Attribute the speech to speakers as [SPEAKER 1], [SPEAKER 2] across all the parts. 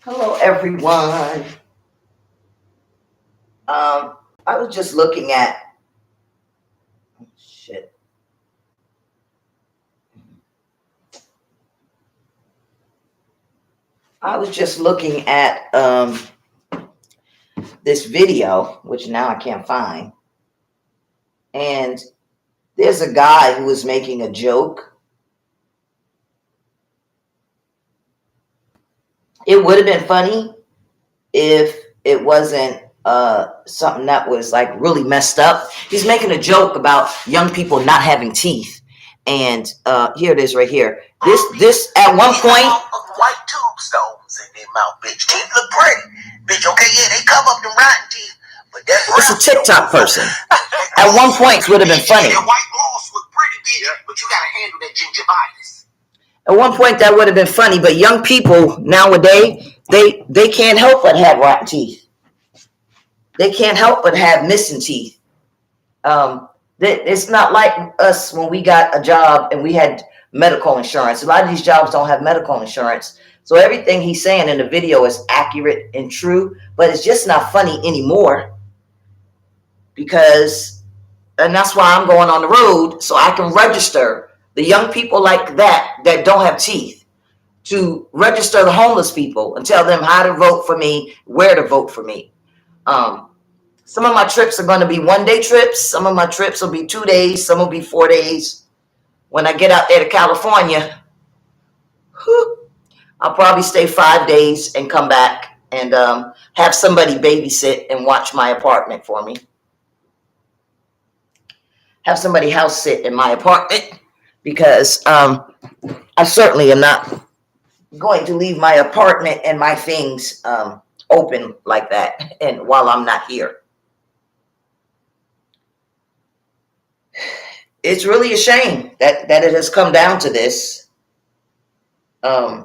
[SPEAKER 1] Hello, everyone. I was just looking at shit. I was just looking at this video, which now I can't find, and there's a guy who was making a joke. It would have been funny if it wasn't something that was like really messed up. He's making a joke about young people not having teeth, and here it is right here. This at one point.
[SPEAKER 2] White tombstones in their mouth, bitch. Teeth look pretty, bitch. Okay, yeah, they cover up the rotten teeth, but that's
[SPEAKER 1] a TikTok person. At one point, would have been funny.
[SPEAKER 2] White moss look pretty, bitch, but you gotta handle that gingivitis.
[SPEAKER 1] At one point, that would have been funny, but young people nowadays, they can't help but have rotten teeth. They can't help but have missing teeth. It's not like us when we got a job and we had medical insurance. A lot of these jobs don't have medical insurance. So everything he's saying in the video is accurate and true, but it's just not funny anymore. And that's why I'm going on the road, so I can register the young people like that don't have teeth, to register the homeless people and tell them how to vote for me, where to vote for me. Some of my trips are going to be one-day trips. Some of my trips will be 2 days. Some will be 4 days. When I get out there to California, I'll probably stay 5 days and come back and have somebody babysit and watch my apartment for me. Have somebody house sit in my apartment, because I certainly am not going to leave my apartment and my things open like that and while I'm not here. It's really a shame that it has come down to this. I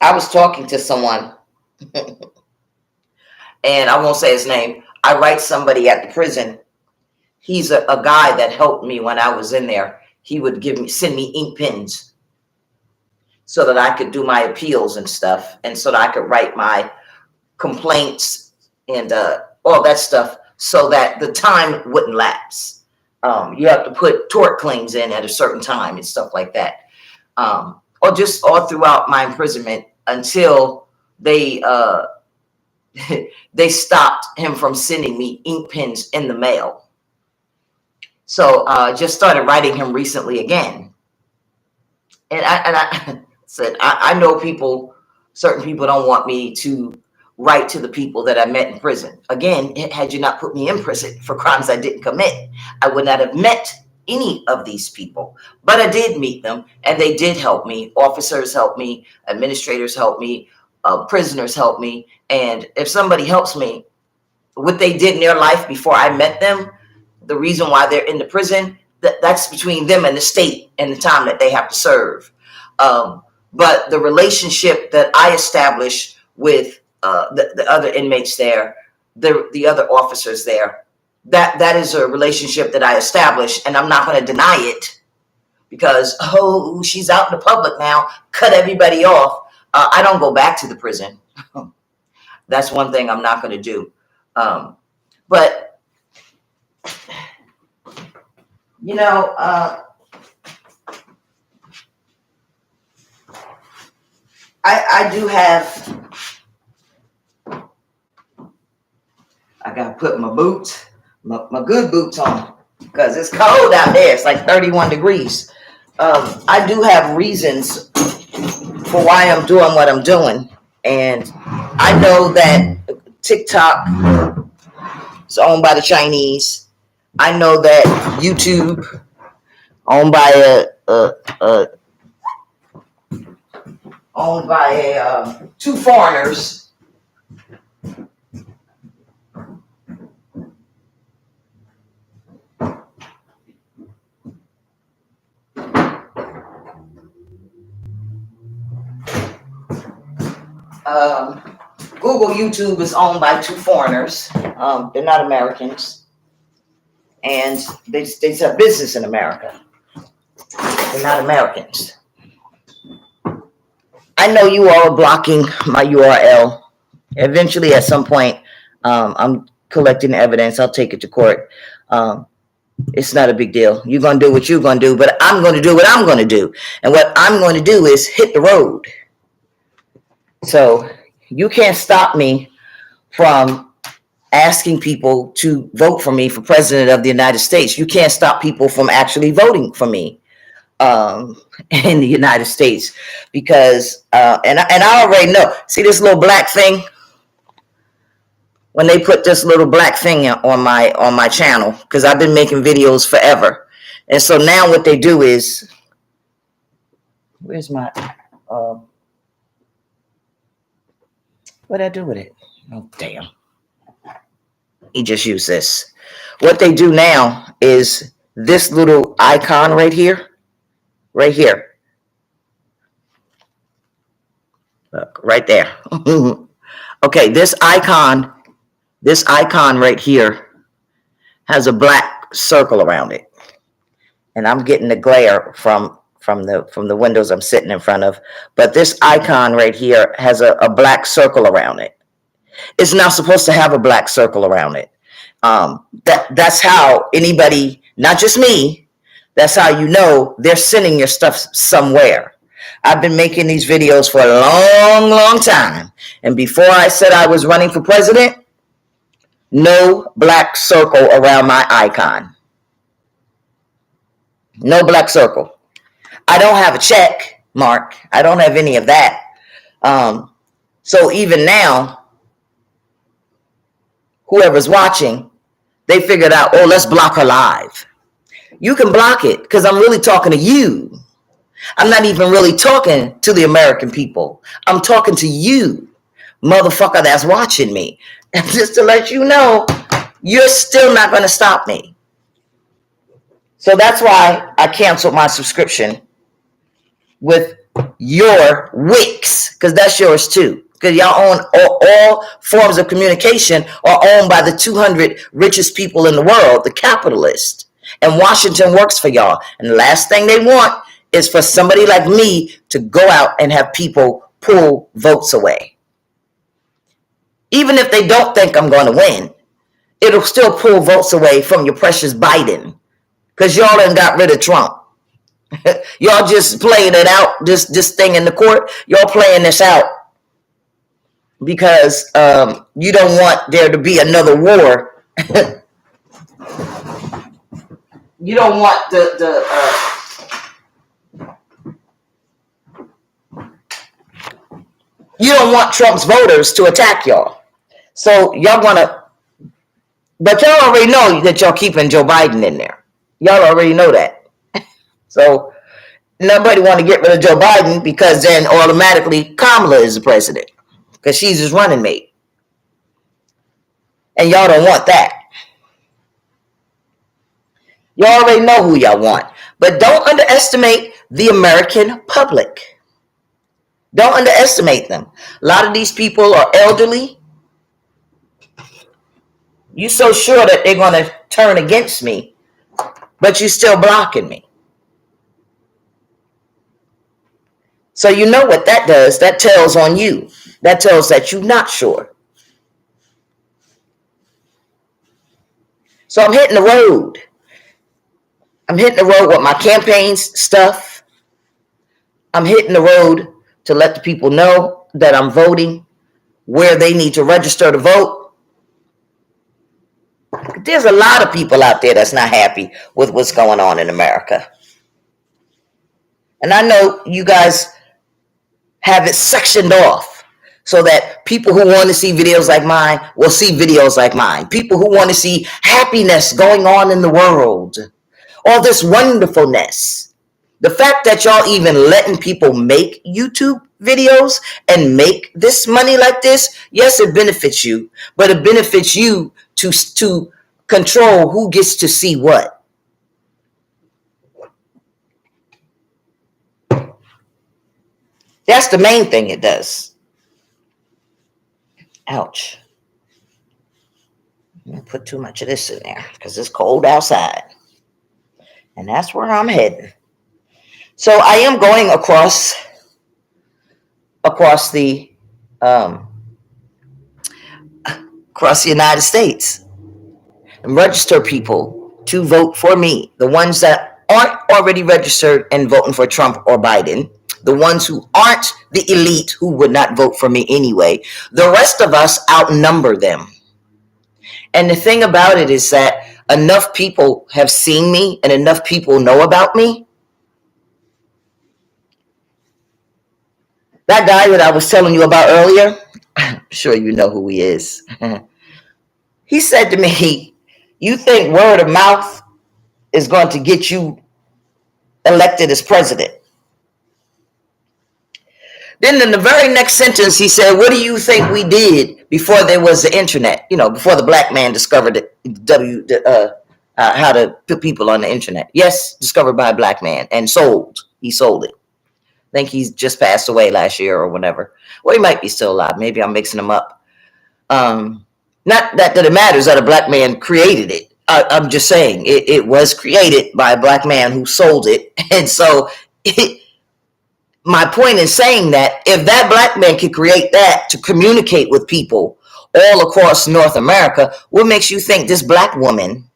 [SPEAKER 1] was talking to someone, and I won't say his name. I write somebody at the prison. He's a guy that helped me when I was in there. He would send me ink pens so that I could do my appeals and stuff, and so that I could write my complaints and all that stuff, so that the time wouldn't lapse. You have to put tort claims in at a certain time and stuff like that. Or just all throughout my imprisonment until they they stopped him from sending me ink pens in the mail. So I just started writing him recently again. And I said, I know certain people don't want me to write to the people that I met in prison. Again, had you not put me in prison for crimes I didn't commit, I would not have met any of these people. But I did meet them, and they did help me. Officers helped me, administrators helped me, prisoners helped me. And if somebody helps me, what they did in their life before I met them, the reason why they're in the prison, that's between them and the state and the time that they have to serve. But the relationship that I established with the other inmates there, the other officers there, that is a relationship that I established, and I'm not going to deny it because, she's out in the public now, cut everybody off. I don't go back to the prison. That's one thing I'm not going to do. But I do have. I gotta put my boots, my good boots on, because it's cold out there. It's like 31 degrees. I do have reasons for why I'm doing what I'm doing. And I know that TikTok is owned by the Chinese. I know that YouTube owned by two foreigners. Google YouTube is owned by two foreigners. They're not Americans, and they have business in America. They're not Americans. I know you all are blocking my URL. Eventually, at some point, I'm collecting evidence. I'll take it to court. It's not a big deal. You're going to do what you're going to do, but I'm going to do what I'm going to do. And what I'm going to do is hit the road. So you can't stop me from asking people to vote for me for president of the United States. You can't stop people from actually voting for me in the United States because, and I already know. See this little black thing? When they put this little black thing on my channel, because I've been making videos forever, and so now what they do is, where's my what'd I do with it? Oh damn! He just used this. What they do now is this little icon right here, look right there. Okay, this icon right here has a black circle around it. And I'm getting the glare from the windows I'm sitting in front of. But this icon right here has a black circle around it. It's not supposed to have a black circle around it. That's how anybody, not just me, that's how you know they're sending your stuff somewhere. I've been making these videos for a long, long time. And before I said I was running for president, no black circle around my icon. No black circle. I don't have a check mark. I don't have any of that. So even now, whoever's watching, they figured out, oh, let's block her live. You can block it because I'm really talking to you. I'm not even really talking to the American people. I'm talking to you, motherfucker that's watching me. And just to let you know, you're still not going to stop me. So that's why I canceled my subscription with your Wix, because that's yours too. Because y'all own all forms of communication are owned by the 200 richest people in the world, the capitalists. And Washington works for y'all. And the last thing they want is for somebody like me to go out and have people pull votes away. Even if they don't think I'm going to win, it'll still pull votes away from your precious Biden. Because y'all done got rid of Trump. Y'all just playing it out, this thing in the court. Y'all playing this out because you don't want there to be another war. You don't want you don't want Trump's voters to attack y'all. So y'all want to, but y'all already know that y'all keeping Joe Biden in there. Y'all already know that. So nobody want to get rid of Joe Biden because then automatically Kamala is the president because she's his running mate. And y'all don't want that. Y'all already know who y'all want. But don't underestimate the American public. Don't underestimate them. A lot of these people are elderly. You're so sure that they're going to turn against me, but you're still blocking me. So you know what that does. That tells on you. That tells that you're not sure. So I'm hitting the road. I'm hitting the road with my campaign stuff. I'm hitting the road to let the people know that I'm voting, where they need to register to vote. There's a lot of people out there that's not happy with what's going on in America. And I know you guys have it sectioned off so that people who want to see videos like mine will see videos like mine. People who want to see happiness going on in the world, all this wonderfulness. The fact that y'all even letting people make YouTube videos and make this money like this, yes, it benefits you, but it benefits you to control who gets to see what. That's the main thing it does. Ouch. I'm going to put too much of this in there because it's cold outside. And that's where I'm heading. So I am going across across the United States, and register people to vote for me. The ones that aren't already registered and voting for Trump or Biden, the ones who aren't the elite who would not vote for me anyway. The rest of us outnumber them. And the thing about it is that enough people have seen me and enough people know about me. That guy that I was telling you about earlier, I'm sure you know who he is. He said to me, "You think word of mouth is going to get you elected as president?" Then in the very next sentence, he said, "What do you think we did before there was the internet? You know, before the black man discovered how to put people on the internet." Yes, discovered by a black man and sold. He sold it. I think he's just passed away last year or whatever. Well, he might be still alive. Maybe I'm mixing him up. Not that it matters that a black man created it. I'm just saying it was created by a black man who sold it. And so my point in saying that, if that black man could create that to communicate with people all across North America, what makes you think this black woman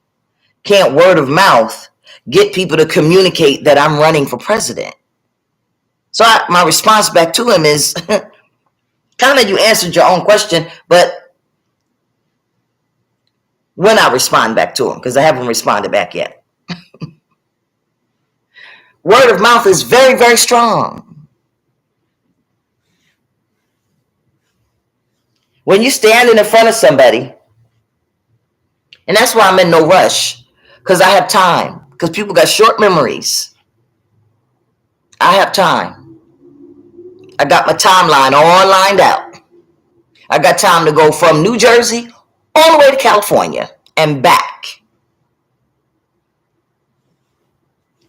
[SPEAKER 1] can't word of mouth get people to communicate that I'm running for president? So my response back to him is kind of, you answered your own question, but when I respond back to him, because I haven't responded back yet. Word of mouth is very, very strong. When you're standing in front of somebody, and that's why I'm in no rush, because I have time, because people got short memories. I have time. I got my timeline all lined out. I got time to go from New Jersey all the way to California and back,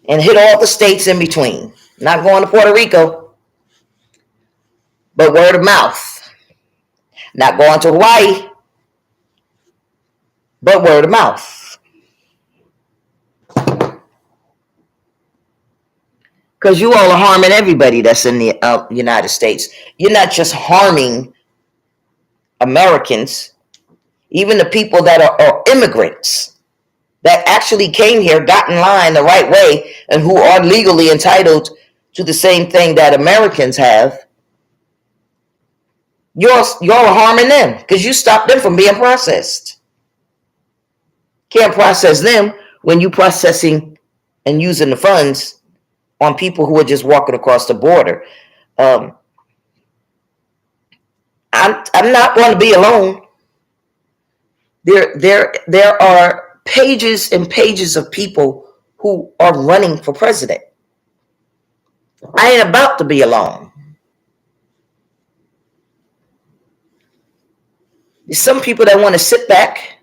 [SPEAKER 1] and hit all the states in between. Not going to Puerto Rico, but word of mouth. Not going to Hawaii, but word of mouth. Because you all are harming everybody that's in the United States. You're not just harming Americans, even the people that are immigrants that actually came here, got in line the right way, and who are legally entitled to the same thing that Americans have. You're are harming them because you stopped them from being processed. Can't process them when you processing and using the funds on people who are just walking across the border. I'm not going to be alone. There are pages and pages of people who are running for president. I ain't about to be alone. There's some people that want to sit back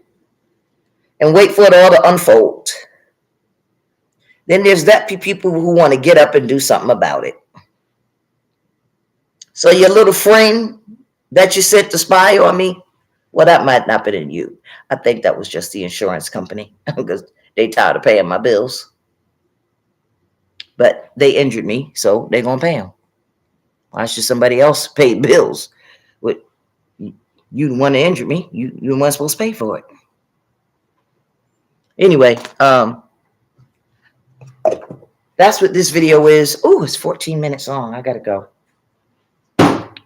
[SPEAKER 1] and wait for it all to unfold. Then there's that people who want to get up and do something about it. So your little friend that you sent to spy on me, well, that might not have been you. I think that was just the insurance company because they tired of paying my bills. But they injured me, so they're going to pay them. Why should somebody else pay bills? You the one that injured me. You the one supposed to pay for it. Anyway, that's what this video is. Oh, it's 14 minutes long. I got to go.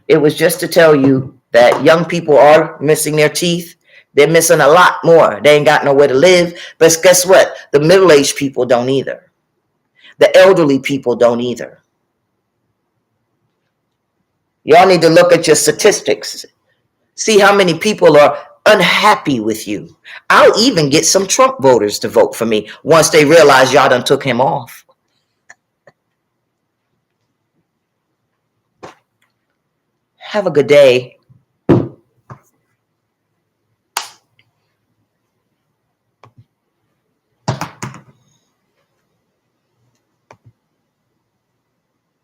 [SPEAKER 1] It was just to tell you that young people are missing their teeth. They're missing a lot more. They ain't got nowhere to live. But guess what? The middle-aged people don't either. The elderly people don't either. Y'all need to look at your statistics. See how many people are unhappy with you. I'll even get some Trump voters to vote for me once they realize y'all done took him off. Have a good day.